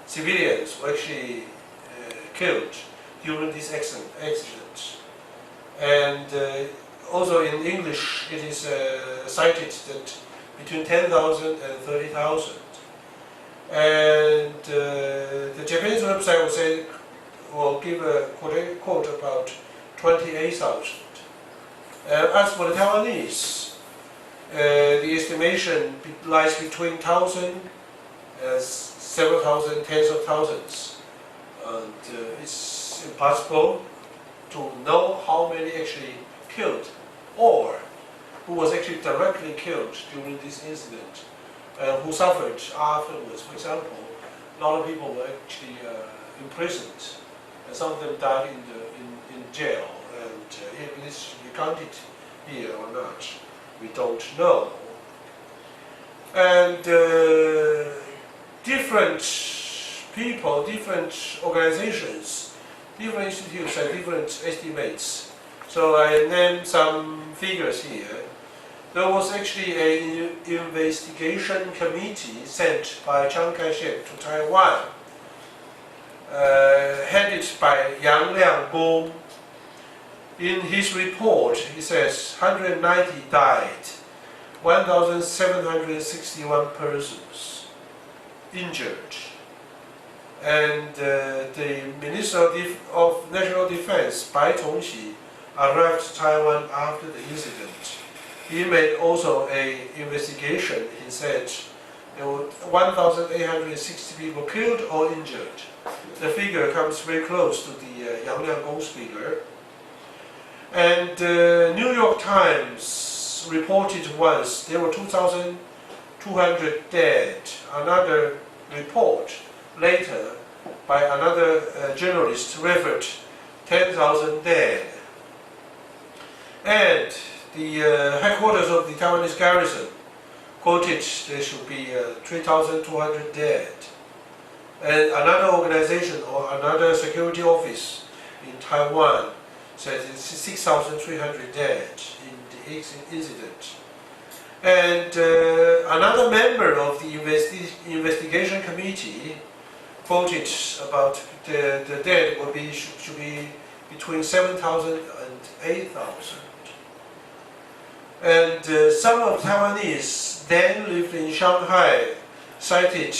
civilians were actually killed during this accident. And also in English, it is cited that between 10,000 and 30,000. And the Japanese website will give a quote about 28,000. As for the Taiwanese, the estimation lies between 1,000, several thousand, tens of thousands. And it's impossible to know how many actually killed or who was actually directly killed during this incident and who suffered afterwards. For example, a lot of people were actually imprisoned, and some of them died in jail. And if this should be counted here or not, we don't know. And different people, different organizations, different institutes have different estimates. So I named some figures here. There was actually an investigation committee sent by Chiang Kai-shek to Taiwan, headed by Yang Lianggong. In his report, he says 190 died, 1,761 persons injured. And the Minister of National Defense, Bai Tongxi, arrived to Taiwan after the incident. He made also an investigation. He said there were 1,860 people killed or injured. The figure comes very close to the Yang Lianggong's figure. And New York Times reported once there were 2,200 dead. Another report later by another journalist referred 10,000 dead. And the headquarters of the Taiwanese garrison quoted there should be 3,200 dead. And another organization or another security office in Taiwan said it's 6,300 dead in the incident. And another member of the investigation committee quoted about the dead should be between 7,000 and 8,000. And some of Taiwanese then lived in Shanghai cited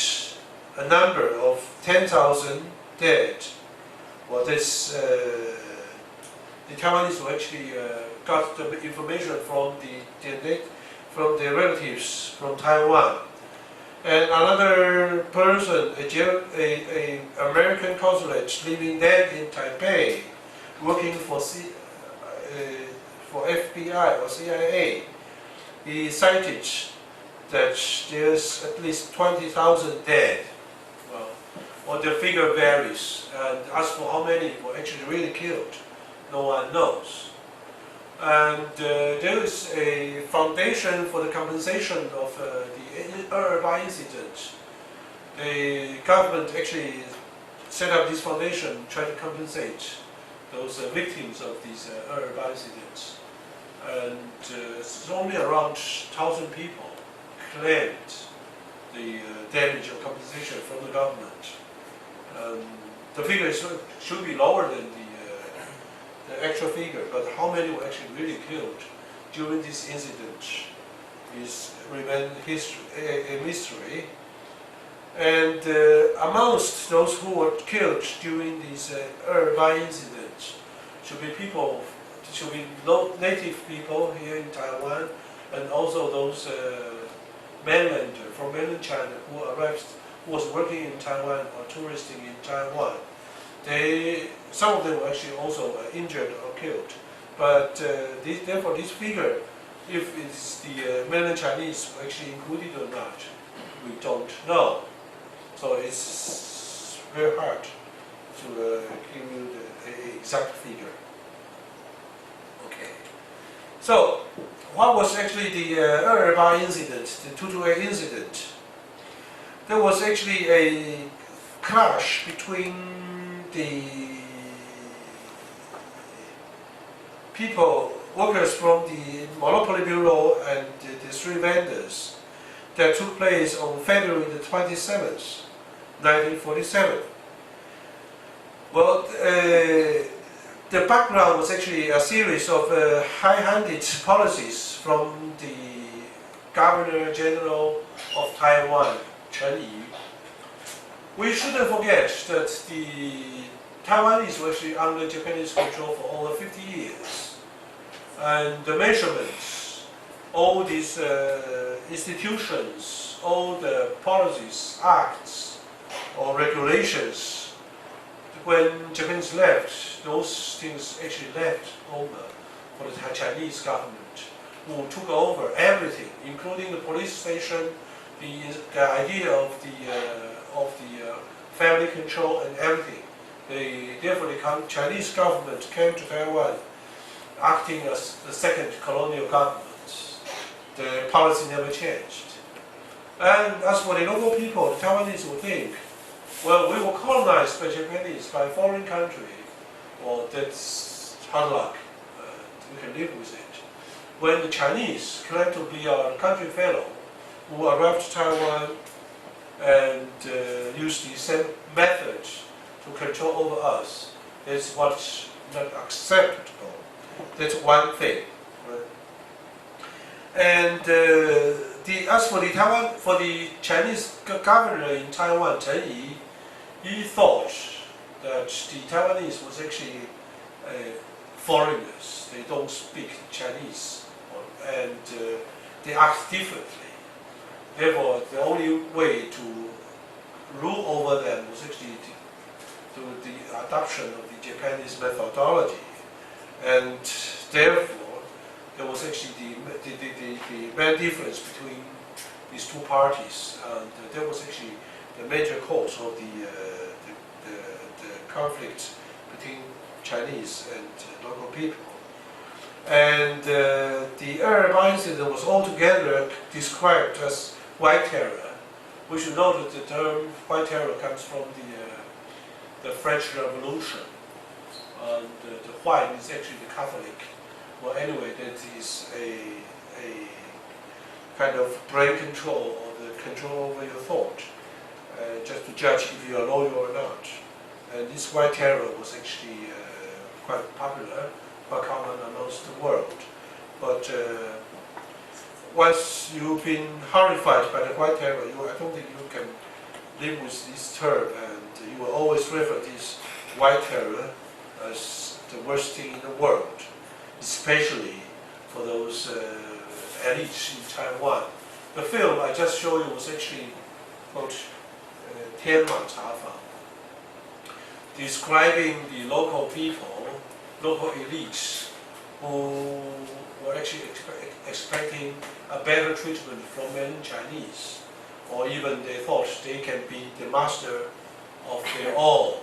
a number of 10,000 dead. Well, this the Taiwanese who actually got the information from the relatives from Taiwan. And another person, a American consulate living then in Taipei, working for FBI or CIA, he cited that there's at least 20,000 dead. Well, the figure varies, and as for how many were actually really killed, no one knows. And there is a foundation for the compensation of the Bai incident. The government actually set up this foundation, try to compensate those victims of these Bai incidents. And it's only around 1,000 people claimed the damage or compensation from the government. The figure should be lower than the actual figure, but how many were actually really killed during this incident remains a mystery. And amongst those who were killed during this Bai incident should be native people here in Taiwan, and also those from mainland China who was working in Taiwan or touristing in Taiwan. Some of them were actually also injured or killed. But therefore this figure, if it's the mainland Chinese were actually included or not, we don't know. So it's very hard to give you the exact figure. Okay. So what was actually the Bai incident, the 228 incident? There was actually a clash between the workers from the Monopoly Bureau and the three vendors that took place on February the 27th 1947. Well, the background was actually a series of high-handed policies from the Governor General of Taiwan, Chen Yi. We shouldn't forget that the Taiwanese were actually under Japanese control for over 50 years. And the measurements, all these institutions, all the policies, acts, or regulations, when Japanese left, those things actually left over for the Chinese government, who took over everything, including the police station, the idea of the family control and everything. Therefore, the Chinese government came to Taiwan, acting as the second colonial government. The policy never changed. And as for the local people, the Taiwanese would think, well, we were colonized by Japanese, by a foreign country. Well, that's hard luck. We can live with it. When the Chinese claim to be our country fellow, who arrived to Taiwan and used the same methods to control over us, that's what's not acceptable. That's one thing. Right? And as for the Chinese governor in Taiwan, Chen Yi, he thought that the Taiwanese was actually foreigners. They don't speak Chinese, and they act differently. Therefore, the only way to rule over them was actually through the adoption of the Japanese methodology, and therefore there was actually the main difference between these two parties, and that was actually the major cause of the conflict between Chinese and local people. And the Arab incident was altogether described as White Terror. We should know that the term White Terror comes from the French Revolution. And the white is actually the Catholic. Well, anyway, that is a kind of brain control or the control over your thought, just to judge if you are loyal or not. And this White Terror was actually quite popular, quite common amongst the world. But once you've been horrified by the White Terror, I don't think you can live with this term, and you will always refer to this White Terror as the worst thing in the world, especially for those elites in Taiwan. The film I just showed you was actually called 天马茶坊, describing the local people, local elites, who were actually expecting a better treatment from mainland Chinese, or even they thought they can be the master of their all.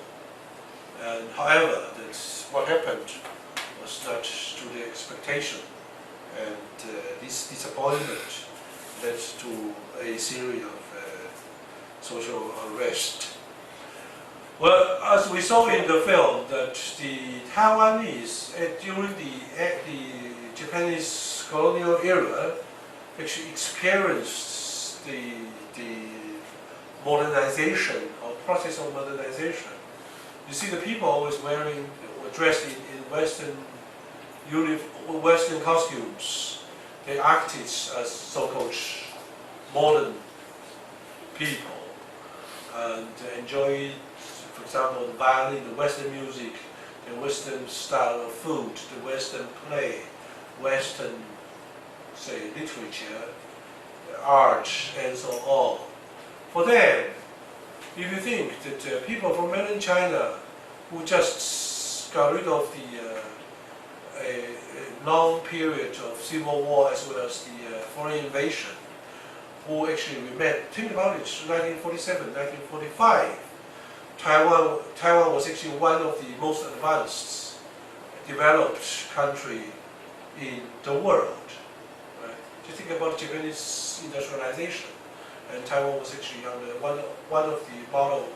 And however, that's what happened was not to their expectation, and this disappointment led to a series of social unrest. Well, as we saw in the film, that the Taiwanese during the Japanese colonial era actually experienced the modernization or process of modernization. You see, the people always were dressed in Western costumes. They acted as so-called modern people and enjoyed, for example, the violin, the Western music, the Western style of food, the Western play, Western, say, literature, art, and so on. For them, if you think that people from mainland China who just got rid of a long period of civil war as well as the foreign invasion, who actually remained, think about it, 1947, 1945, Taiwan was actually one of the most advanced, developed country in the world. Right? Just think about Japanese industrialization, and Taiwan was actually one of the model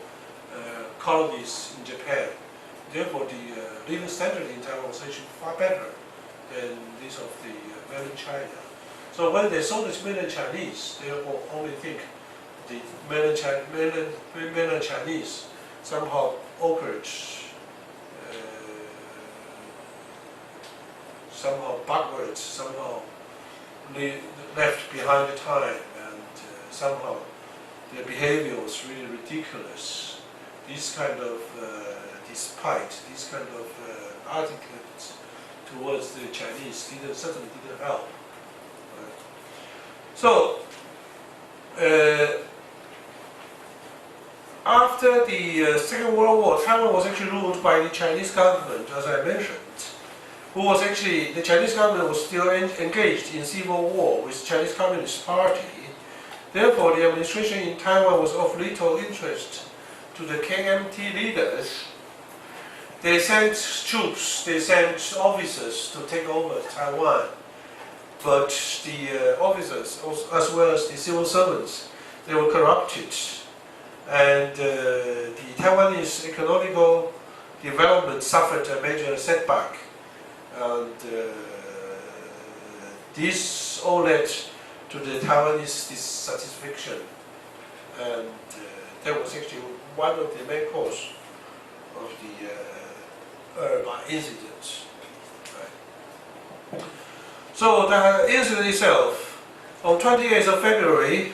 colonies in Japan. Therefore, the living standard in Taiwan was actually far better than this of the mainland China. So when they saw the mainland Chinese, they will only think the mainland Chinese somehow occurred, somehow backwards, somehow left behind the time, and somehow their behavior was really ridiculous. This kind of despite, this kind of attitude towards the Chinese certainly didn't help. Right? So, after the Second World War, Taiwan was actually ruled by the Chinese government, as I mentioned, who was actually, the Chinese government was still engaged in civil war with the Chinese Communist Party. Therefore, the administration in Taiwan was of little interest to the KMT leaders. They sent troops, they sent officers to take over Taiwan. But the officers, as well as the civil servants, they were corrupted. And the Taiwanese economical development suffered a major setback. And this all led to the Taiwanese dissatisfaction. And that was actually one of the main causes of the urban incident. Right? So the incident itself, on 28th of February,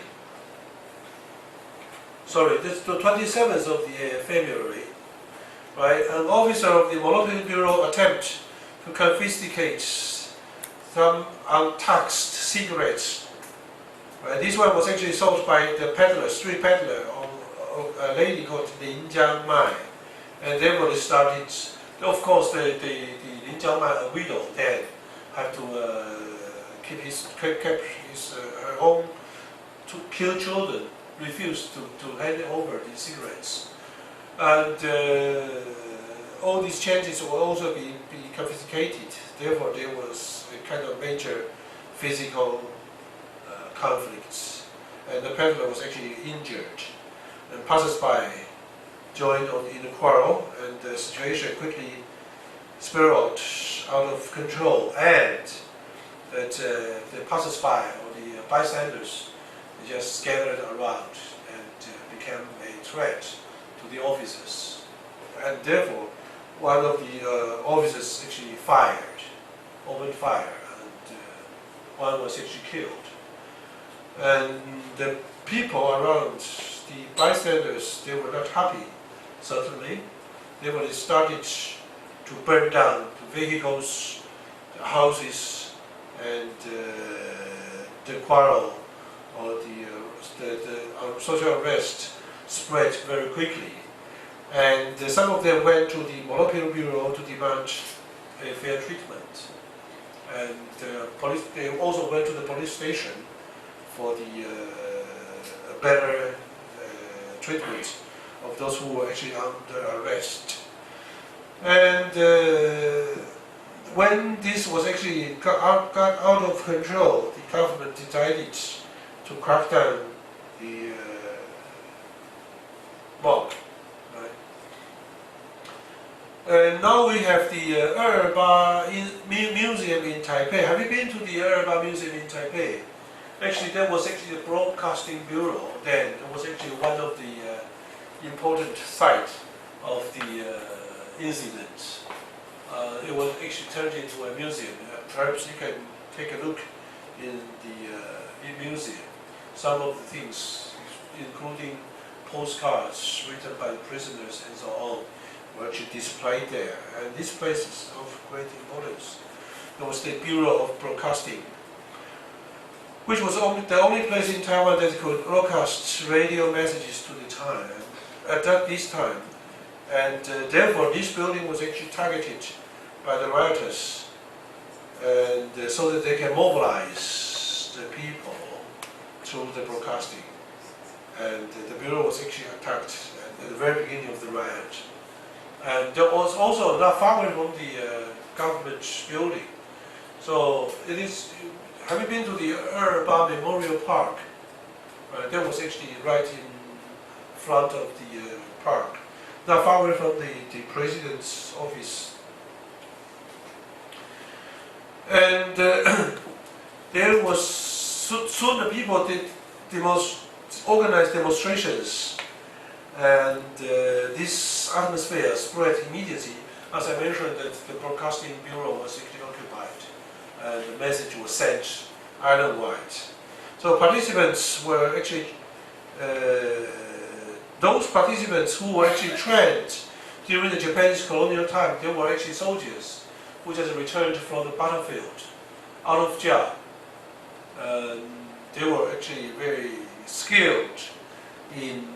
sorry, this is the 27th of the February, right? An officer of the Monopoly Bureau attempted to confiscate some untaxed cigarettes. Right? This one was actually sold by the peddler, street peddler, of a lady called Lin Jiangmai, and therefore they started. Of course, the Lin Jiangmai, a widow, then had to keep her own two children, refused to hand over the cigarettes, and all these changes will also be confiscated. Therefore, there was a kind of major physical conflicts, and the peddler was actually injured, and passers-by joined in the quarrel, and the situation quickly spiraled out of control, and that the passers-by or the bystanders just scattered around and became a threat to the officers, and therefore one of the officers actually opened fire, and one was actually killed. And the people around, the bystanders, they were not happy, certainly. They started to burn down the vehicles, the houses, and the quarrel or the social unrest spread very quickly. And some of them went to the Monopoly Bureau to demand a fair treatment. And they also went to the police station for the better treatment of those who were actually under arrest. And when this was actually got out of control, the government decided to crack down the mob. Right? And now we have the Museum in Taipei. Have you been to the Museum in Taipei? Actually, that was actually the broadcasting bureau then. It was actually one of the important sites of the incident. It was actually turned into a museum. Perhaps you can take a look in the museum. Some of the things, including postcards written by the prisoners and so on, were actually displayed there. And this place is of great importance. It was the Bureau of Broadcasting, which was the only place in Taiwan that could broadcast radio messages to the time at this time. And therefore, this building was actually targeted by the rioters, and so that they can mobilize the people through the broadcasting. And the bureau was actually attacked at the very beginning of the riot. And there was also not far away from the government building. So it is. Have you been to the Urban Memorial Park? That was actually right in front of the park, not far away from the president's office. And there was soon the people did the most organized demonstrations, and this atmosphere spread immediately. As I mentioned, that the broadcasting bureau was actually occupied, and the message was sent island-wide. So participants were actually, those participants who were actually trained during the Japanese colonial time, they were actually soldiers who just returned from the battlefield, out of job. They were actually very skilled in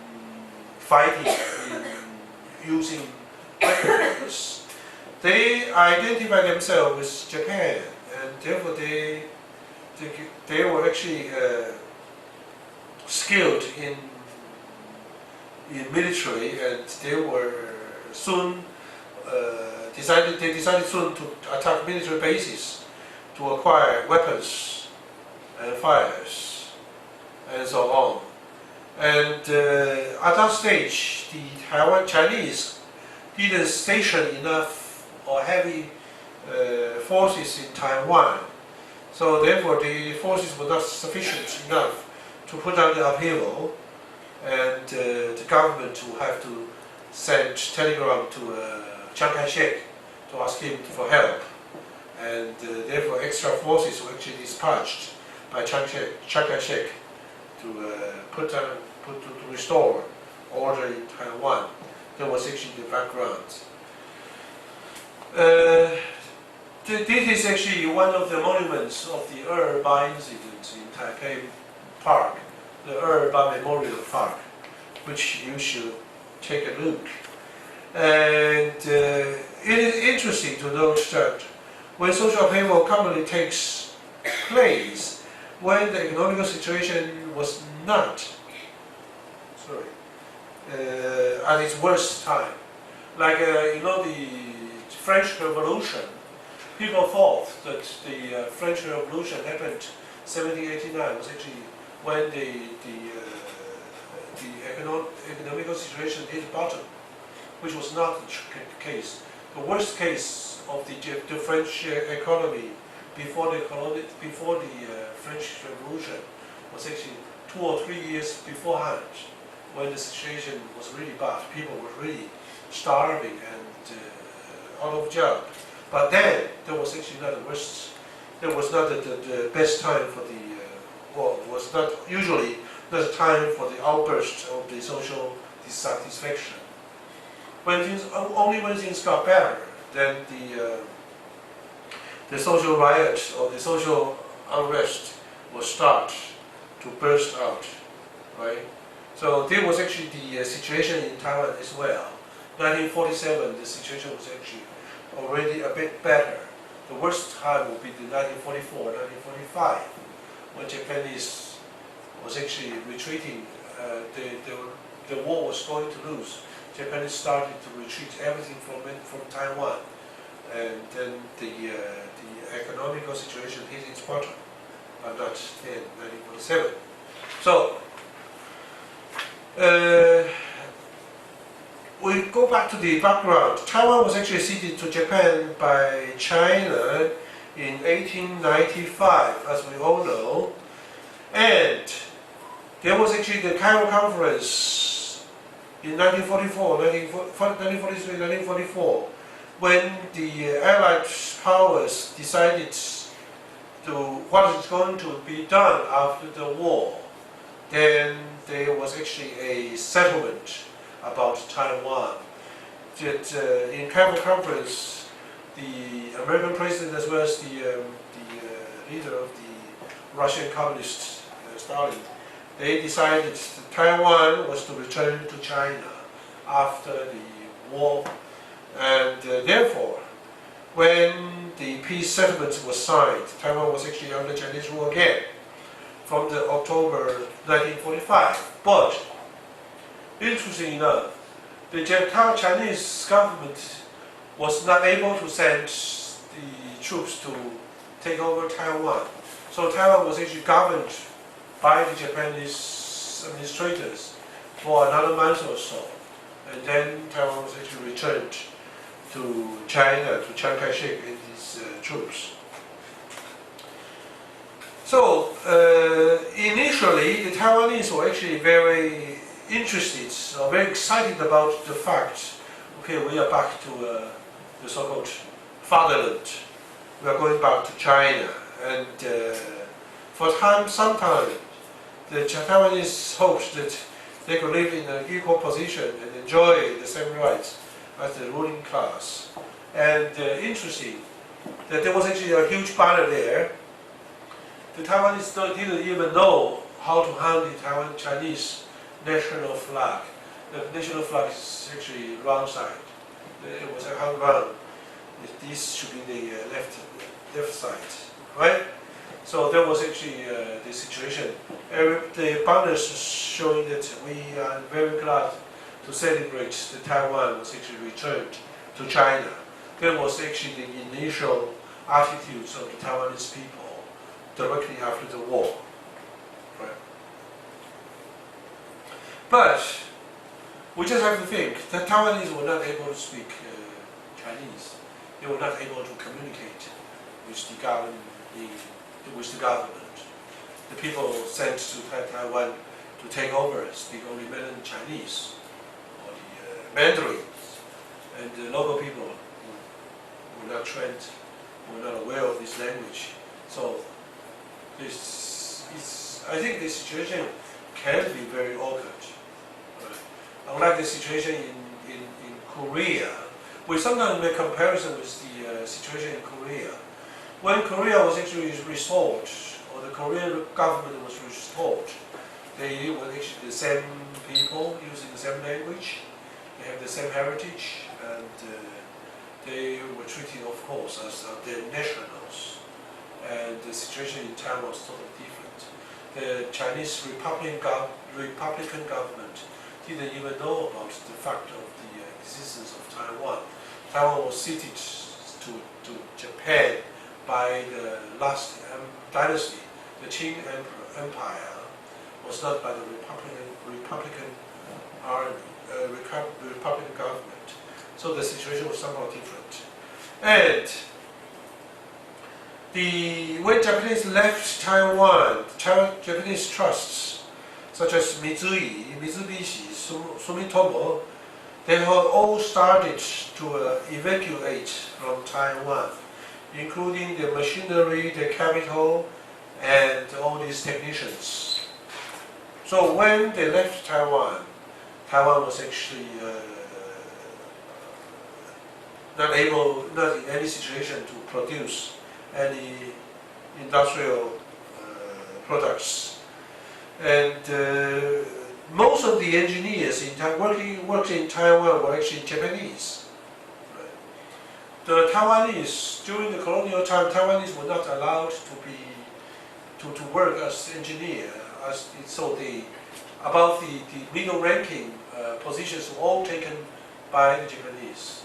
fighting, in using weapons. They identify themselves with Japan, and therefore they were actually skilled in military, and they were soon decided soon to attack military bases to acquire weapons and fires and so on. And at that stage, the Taiwan Chinese didn't station enough or heavy forces in Taiwan. So therefore, the forces were not sufficient enough to put down the upheaval, and the government will have to send telegram to Chiang Kai-shek to ask him for help, and therefore extra forces were actually dispatched by Chiang Kai-shek to restore order in Taiwan. That was actually the background. This is actually one of the monuments of the WHEI-MING incident in Taipei Park, the WHEI-MING Memorial Park, which you should take a look. And it is interesting to note that when social upheaval commonly takes place, when the economic situation was not, at its worst time, like the French Revolution, people thought that the French Revolution happened 1789 was actually when the economic situation hit bottom, which was not the case. The worst case of the French economy before the French Revolution was actually 2 or 3 years beforehand, when the situation was really bad. People were really starving and out of job. But then there was actually not the worst. There was not the best time for the war. It was not usually not the time for the outburst of the social dissatisfaction. Only when things got better, then the social riot or the social unrest will start to burst out, right? So there was actually the situation in Taiwan as well. 1947, the situation was actually already a bit better. The worst time would be the 1944, 1945, when Japanese was actually retreating. The war was going to lose. Japanese started to retreat everything from Taiwan, and then the economical situation hit its bottom, but not in 1947. So we go back to the background. Taiwan was actually ceded to Japan by China in 1895, as we all know, and there was actually the Cairo Conference in 1943, 1944, when the Allied powers decided what is going to be done after the war. Then there was actually a settlement about Taiwan. That in Cairo Conference, the American president as well as the leader of the Russian Communist, Stalin, they decided that Taiwan was to return to China after the war, and therefore, when the peace settlement was signed, Taiwan was actually under Chinese rule again from the October 1945. But interesting enough, the Chinese government was not able to send the troops to take over Taiwan. So Taiwan was actually governed by the Japanese administrators for another month or so. And then Taiwan was actually returned to China, to Chiang Kai-shek and his troops. So initially, the Taiwanese were actually very interested, or very excited about the fact, okay, we are back to the so-called fatherland. We are going back to China, and for some time, the Taiwanese hoped that they could live in an equal position and enjoy the same rights as the ruling class. And interesting that there was actually a huge banner there. The Taiwanese didn't even know how to handle the Chinese national flag. The national flag is actually wrong side. It was hung round. This should be the left side, right? So that was actually the situation. The banners showing that we are very glad to celebrate the Taiwan was actually returned to China. That was actually the initial attitudes of the Taiwanese people directly after the war. Right? But we just have to think that Taiwanese were not able to speak Chinese. They were not able to communicate with the government. The people sent to Taiwan to take over speak only mainland Chinese or the Mandarin, and the local people were not trained, were not aware of this language. So I think the situation can be very awkward. Unlike the situation in Korea, we sometimes make comparison with the situation in Korea. When Korea was actually restored, or the Korean government was restored, they were actually the same people using the same language, they have the same heritage, and they were treated, of course, as their nationals. And the situation in Taiwan was totally different. The Chinese Republican government didn't even know about the fact of the existence of Taiwan. Taiwan was ceded to Japan by the last dynasty. The Qing Empire was not by the Republican army, Republican government. So the situation was somehow different. And when Japanese left Taiwan, Japanese trusts such as Mitsubishi, Sumitomo, they have all started to evacuate from Taiwan, including the machinery, the capital, and all these technicians. So when they left Taiwan, Taiwan was actually not in any situation to produce any industrial products. And most of the engineers working in Taiwan were actually Japanese. The Taiwanese, during the colonial time, Taiwanese were not allowed to work as engineer. So about the middle ranking positions were all taken by the Japanese.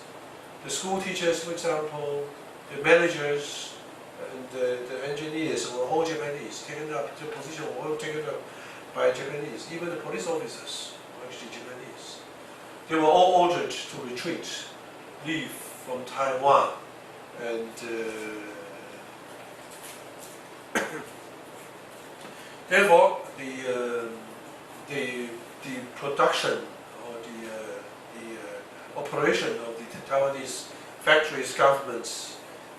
The school teachers, for example, the managers, and the engineers were all Japanese. The position were all taken up by Japanese. Even the police officers were actually Japanese. They were all ordered to retreat, leave from Taiwan, and therefore the production or the operation of the Taiwanese factories, governments,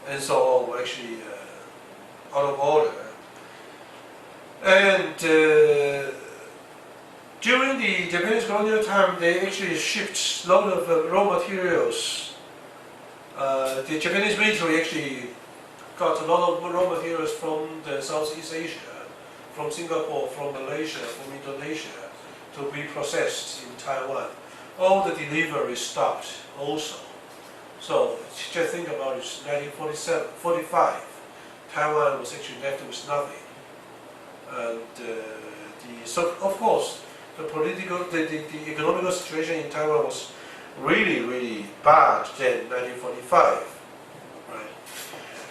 and so on were actually out of order. And during the Japanese colonial time, they actually shipped a lot of raw materials. The Japanese military actually got a lot of raw materials from the Southeast Asia, from Singapore, from Malaysia, from Indonesia, to be processed in Taiwan. All the deliveries stopped also. So just think about it, 1945, Taiwan was actually left with nothing. And so of course, the economical situation in Taiwan was really, really bad then, 1945. Right?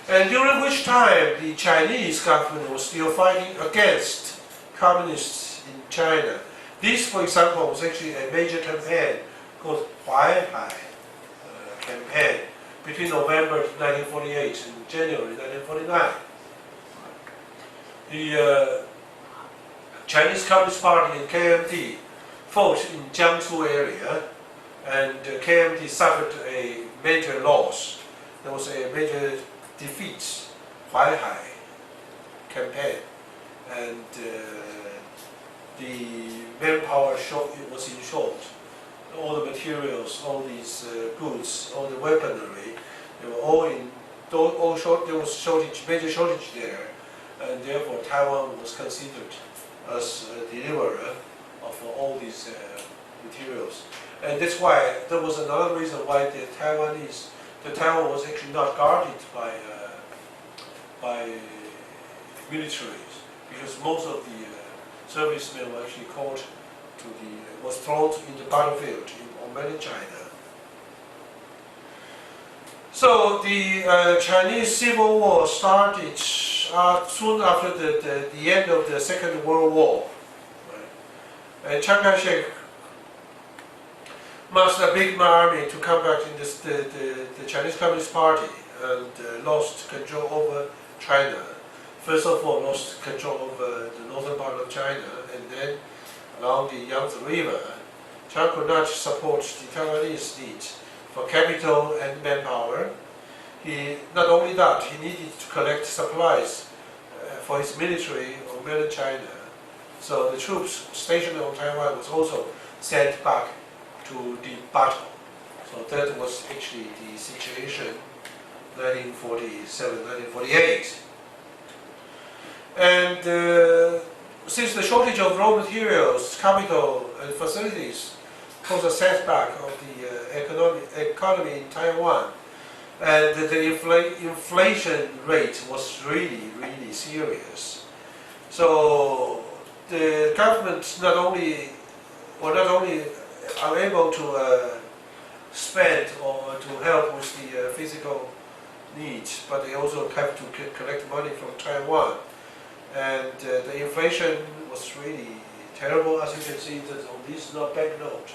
And during which time the Chinese government was still fighting against communists in China. This, for example, was actually a major campaign called WHEI-MING campaign between November 1948 and January 1949. The Chinese Communist Party and KMT fought in Jiangsu area, and KMT suffered a major loss. There was a major defeat, WHEI campaign, and the manpower was in short. All the materials, all these goods, all the weaponry, they were all in all short. There was major shortage there, and therefore Taiwan was considered as a deliverer of all these materials. And that's why there was another reason why the Taiwan was actually not guarded by militaries, because most of the servicemen were actually caught was thrown in the battlefield in mainland China. So the Chinese Civil War started soon after the end of the Second World War. Right? And Chiang Kai-shek massed a big army to combat the Chinese Communist Party and lost control over China. First of all, lost control over the northern part of China, and then along the Yangtze River, China could not support the Taiwanese needs for capital and manpower. Not only that, he needed to collect supplies for his military on mainland China. So the troops stationed on Taiwan was also sent back to the battle. So that was actually the situation 1947, 1948. And since the shortage of raw materials, capital, and facilities caused a setback of the economy in Taiwan, and the inflation rate was really, really serious. So the government not only unable to spend or to help with the physical needs, but they also have to collect money from Taiwan. And the inflation was really terrible, as you can see that on this banknote.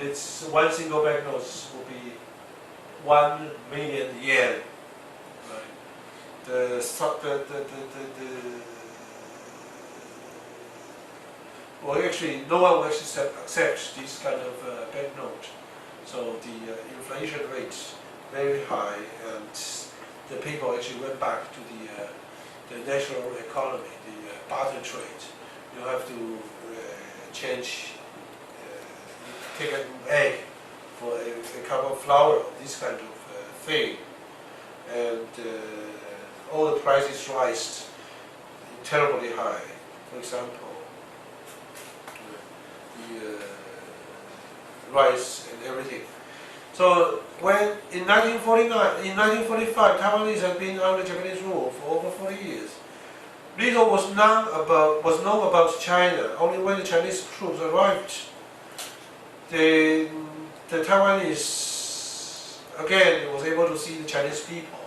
It's one single banknote will be 1 million yen. Right? Well, actually, no one will actually accept this kind of banknote. So the inflation rate very high, and the people actually went back to the national economy, the barter trade. You have to change, take an egg for a cup of flour, this kind of thing. And all the prices rise terribly high. For example, the rice and everything. So when in 1945, Taiwanese had been under Japanese rule for over 40 years. Little was known about China. Only when the Chinese troops arrived, the Taiwanese again was able to see the Chinese people,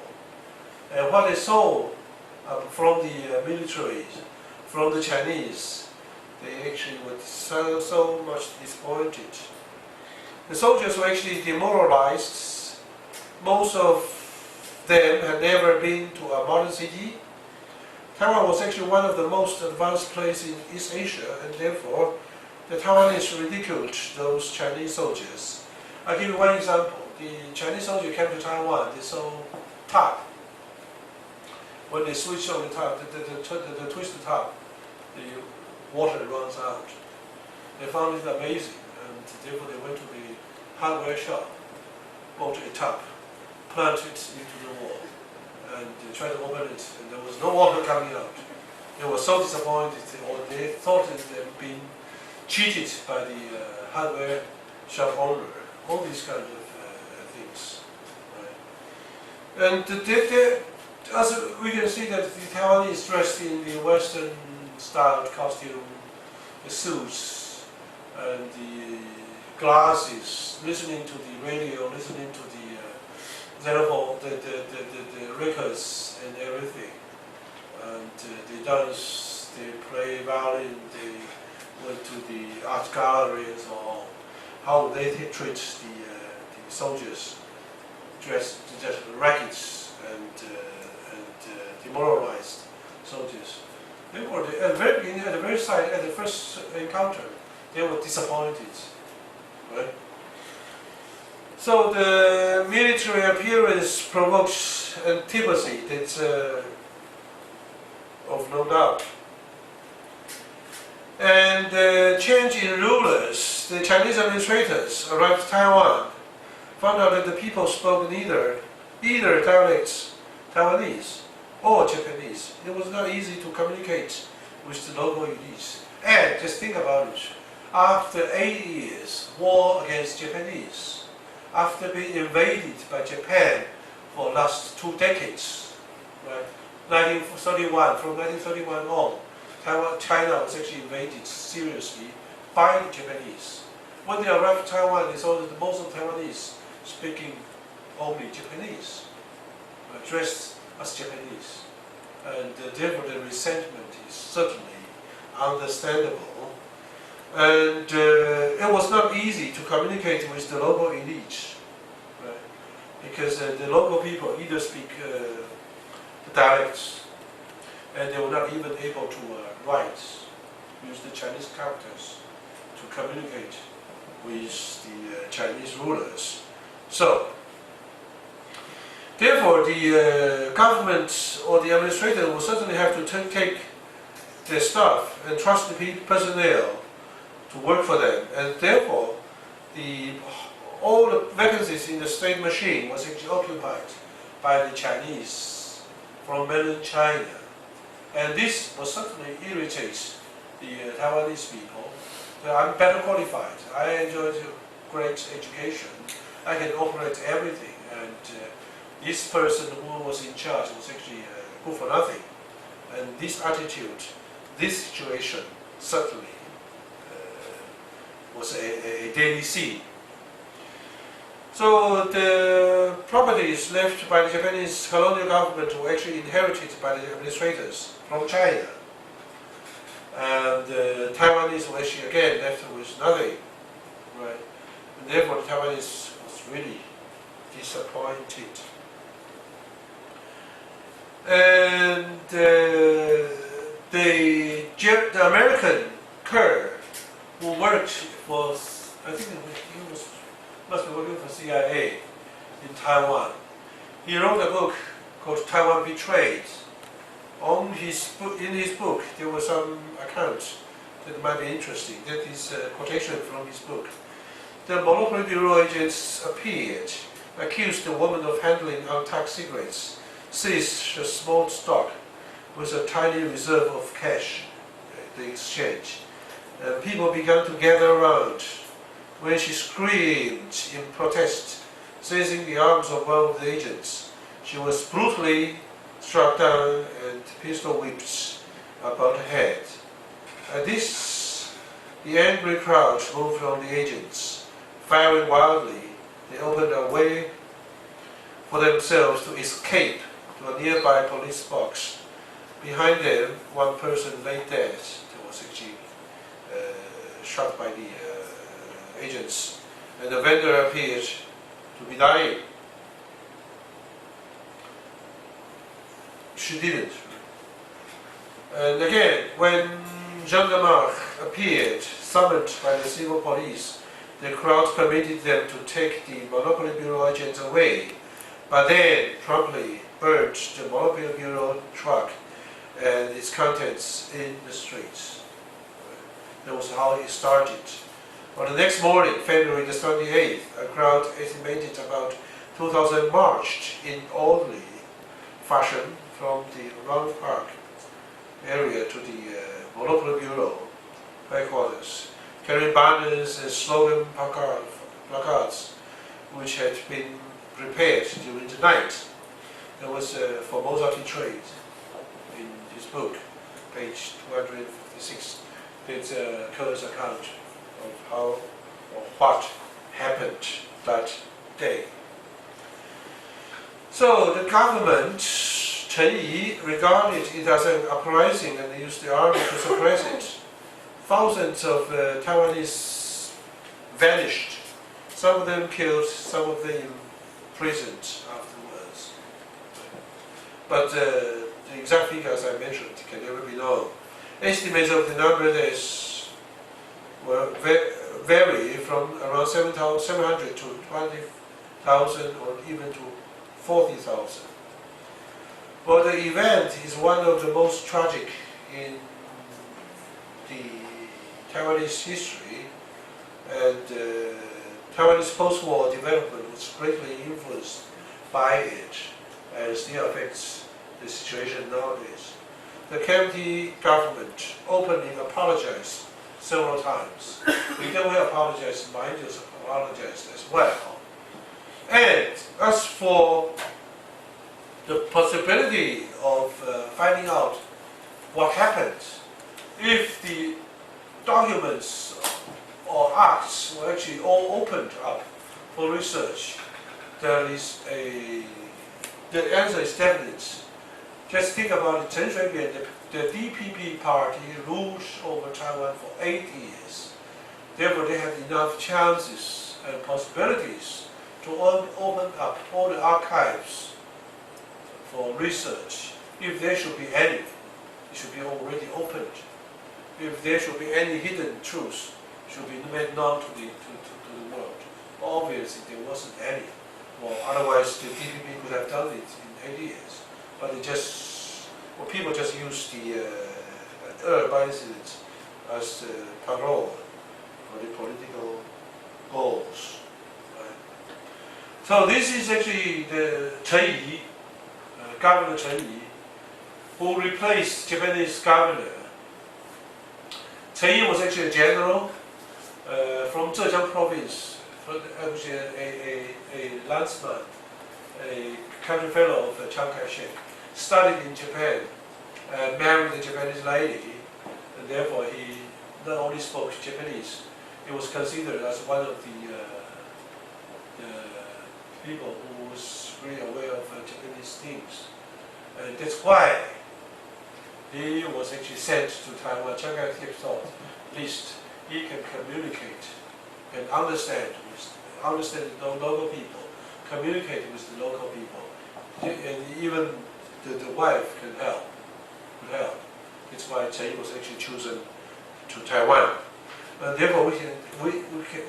and what they saw from the militaries, from the Chinese, they actually were so much disappointed. The soldiers were actually demoralized. Most of them had never been to a modern city. Taiwan was actually one of the most advanced places in East Asia, and therefore the Taiwanese ridiculed those Chinese soldiers. I'll give you one example. The Chinese soldier came to Taiwan, they saw tap. When they switch on the tap, the twisted tap, the water runs out. They found it amazing, and therefore they went to the hardware shop, bought a tap, planted it into the wall, and they tried to open it, and there was no water coming out. They were so disappointed, or they thought that they had been cheated by the hardware shop owner. All these kind of things. Right? And as we can see that the Taiwanese dressed in the Western styled costume, the suits, and the glasses, listening to the radio, listening to the xenophone, the records and everything. And they dance, they play violin, they went to the art galleries, or how they treat the soldiers, dressed rackets and demoralized soldiers. Therefore, at the very beginning, at the very side, at the first encounter, they were disappointed. Right? So the military appearance provokes antipathy. That's of no doubt. And the change in rulers, the Chinese administrators arrived in Taiwan, found out that the people spoke neither dialects, Taiwanese or Japanese. It was not easy to communicate with the local elites. And just think about it, after 8 years war against Japanese, after being invaded by Japan for the last 2 decades, right? 1931, from 1931 on, China was actually invaded seriously by the Japanese. When they arrived in Taiwan, they saw that most of the Taiwanese speaking only Japanese, dressed as Japanese. And therefore the resentment is certainly understandable. And it was not easy to communicate with the local elite, right? Because the local people either speak the dialects, and they were not even able to write, use the Chinese characters to communicate with the Chinese rulers. So, therefore, the government or the administrator will certainly have to take their staff and trust the personnel to work for them, and therefore, all the vacancies in the state machine was actually occupied by the Chinese from mainland China. And this will certainly irritate the Taiwanese people. I'm better qualified. I enjoyed great education. I can operate everything. And this person who was in charge was actually good for nothing. And this attitude, this situation, certainly was a daily scene. So the properties left by the Japanese colonial government were actually inherited by the administrators from China. And the Taiwanese were actually again left with nothing. Right? And therefore the Taiwanese was really disappointed. And the American Kerr, who worked for, I think he must be working for CIA in Taiwan. He wrote a book called Taiwan Betrayed. In his book, there were some accounts that might be interesting. That is a quotation from his book. The Monopoly Bureau agents appeared, accused the woman of handling untaxed cigarettes, seized a small stock with a tiny reserve of cash at the exchange. And people began to gather around. When she screamed in protest, seizing the arms of one of the agents, she was brutally struck down and pistol whipped about her head. At this, the angry crowd moved on the agents. Firing wildly, they opened a way for themselves to escape to a nearby police box. Behind them, one person lay dead. That was actually shot by the agents, and the vendor appeared to be dying. She didn't. And again, when gendarmes appeared, summoned by the civil police, the crowd permitted them to take the Monopoly Bureau agents away, but then promptly burned the Monopoly Bureau truck and its contents in the streets. That was how it started. On the next morning, February the 28th, a crowd estimated about 2,000 marched in orderly fashion from the Round Park area to the Monopoly Bureau headquarters, carrying banners and slogan placards which had been prepared during the night. That was for Mozart trade in his book, page 256. It's a close account of how or what happened that day. So the government, Chen Yi, regarded it as an uprising and used the army to suppress it. Thousands of Taiwanese vanished. Some of them killed, some of them imprisoned afterwards. But the exact figure, as I mentioned, can never be known. estimates of the number of days will vary from around 700 to 20,000 or even to 40,000. Well, the event is one of the most tragic in the Taiwanese history, and Taiwanese post-war development was greatly influenced by it and still affects the situation nowadays. The county government openly apologized several times. We don't apologize, mind you, apologized as well. And as for the possibility of finding out what happened if the documents or acts were actually all opened up for research, the answer is definite. Just think about it, Chen Shui-bian, the DPP party ruled over Taiwan for 8 years. Therefore, they had enough chances and possibilities to open up all the archives for research. If there should be any, it should be already opened. If there should be any hidden truths, it should be made known to the world. Obviously, there wasn't any. Well, otherwise, the DPP could have done it in 8 years. But people just use the by incident as parole for the political goals. Right? So this is actually the Chen Yi, Governor Chen Yi, who replaced Japanese governor. Chen Yi was actually a general from Zhejiang province, actually a landsman, a country fellow of Chiang Kai-shek, studied in Japan, married a Japanese lady, and therefore he not only spoke Japanese, he was considered as one of the people who was really aware of Japanese things. And that's why he was actually sent to Taiwan. Chiang Kai-shek thought at least he can communicate and understand the local people, communicate with the local people, and even the wife can help. That's why Chen Yi was actually chosen to Taiwan. And therefore, we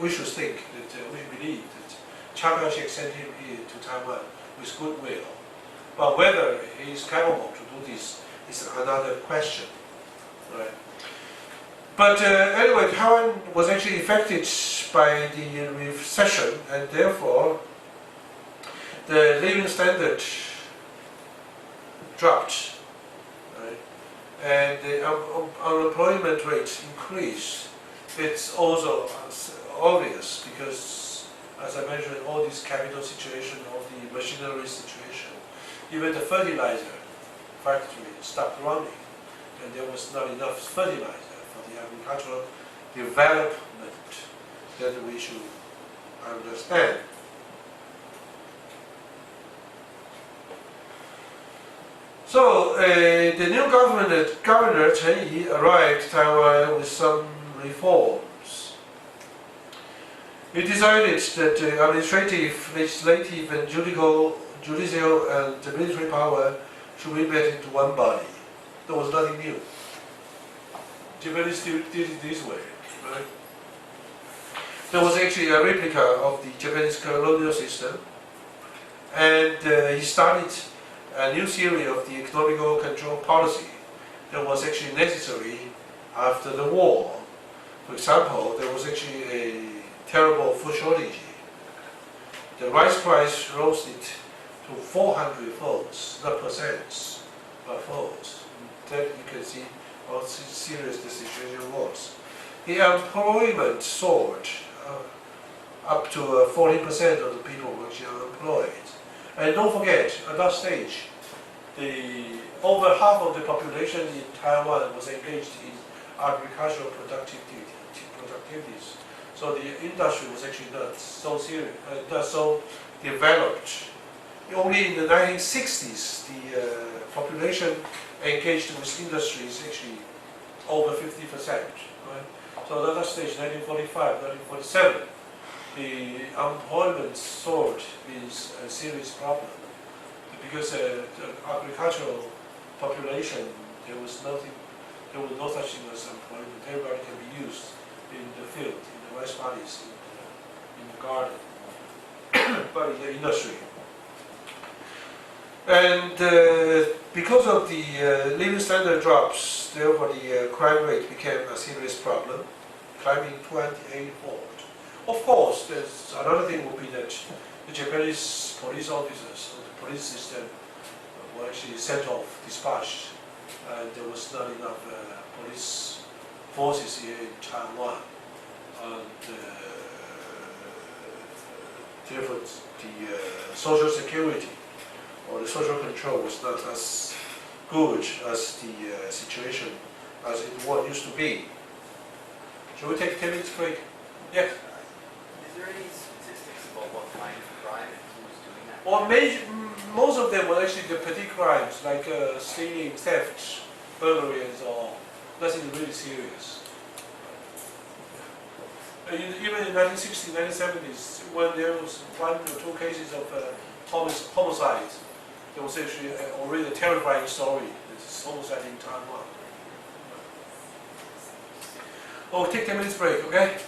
should think that we believe that Chiang Kai-shek sent him here to Taiwan with goodwill. But whether he is capable to do this is another question, right? But anyway, Taiwan was actually affected by the recession, and therefore the living standard dropped, right? And the unemployment rate increased. It's also obvious because, as I mentioned, all this capital situation, all the machinery situation, even the fertilizer factory stopped running, and there was not enough fertilizer for the agricultural development that we should understand. So the new Governor Chen Yi arrived to Taiwan with some reforms. He decided that the administrative, legislative, and judicial and the military power should be met into one body. There was nothing new. Japanese did it this way, right? There was actually a replica of the Japanese colonial system, and he started a new series of the economical control policy that was actually necessary after the war. For example, there was actually a terrible food shortage. The rice price rose it to 400 folds, not percents, but folds. That you can see how serious the situation was. The unemployment soared up to 40% of the people were actually unemployed. And don't forget, at that stage, over half of the population in Taiwan was engaged in agricultural productivities. So the industry was actually not so serious, not so developed. Only in the 1960s, the population engaged with industry is actually over 50%. Right? So at that stage, 1945, 1947, the unemployment soared is a serious problem because the agricultural population, there was nothing there was no such thing as unemployment. Everybody can be used in the field, in the rice paddies, in the garden, but in the industry. And because of the living standard drops, therefore the crime rate became a serious problem, climbing 28-fold. Of course, there's another thing would be that the Japanese police officers, or the police system, were actually sent off, dispatched, and there was not enough police forces here in Taiwan. And therefore, the social security or the social control was not as good as the situation as it used to be. Shall we take a 10 minutes break? Yes. Is there any statistics about what kind of crime and who's doing that? Well, most of them were actually the petty crimes, like stealing, theft, burglary, and so on. Nothing really serious. Even in 1960s, 1970s, when there was 1 or 2 cases of homicide, there was actually already a terrifying story. It's homicide in Taiwan. Oh, take 10 minutes break, okay?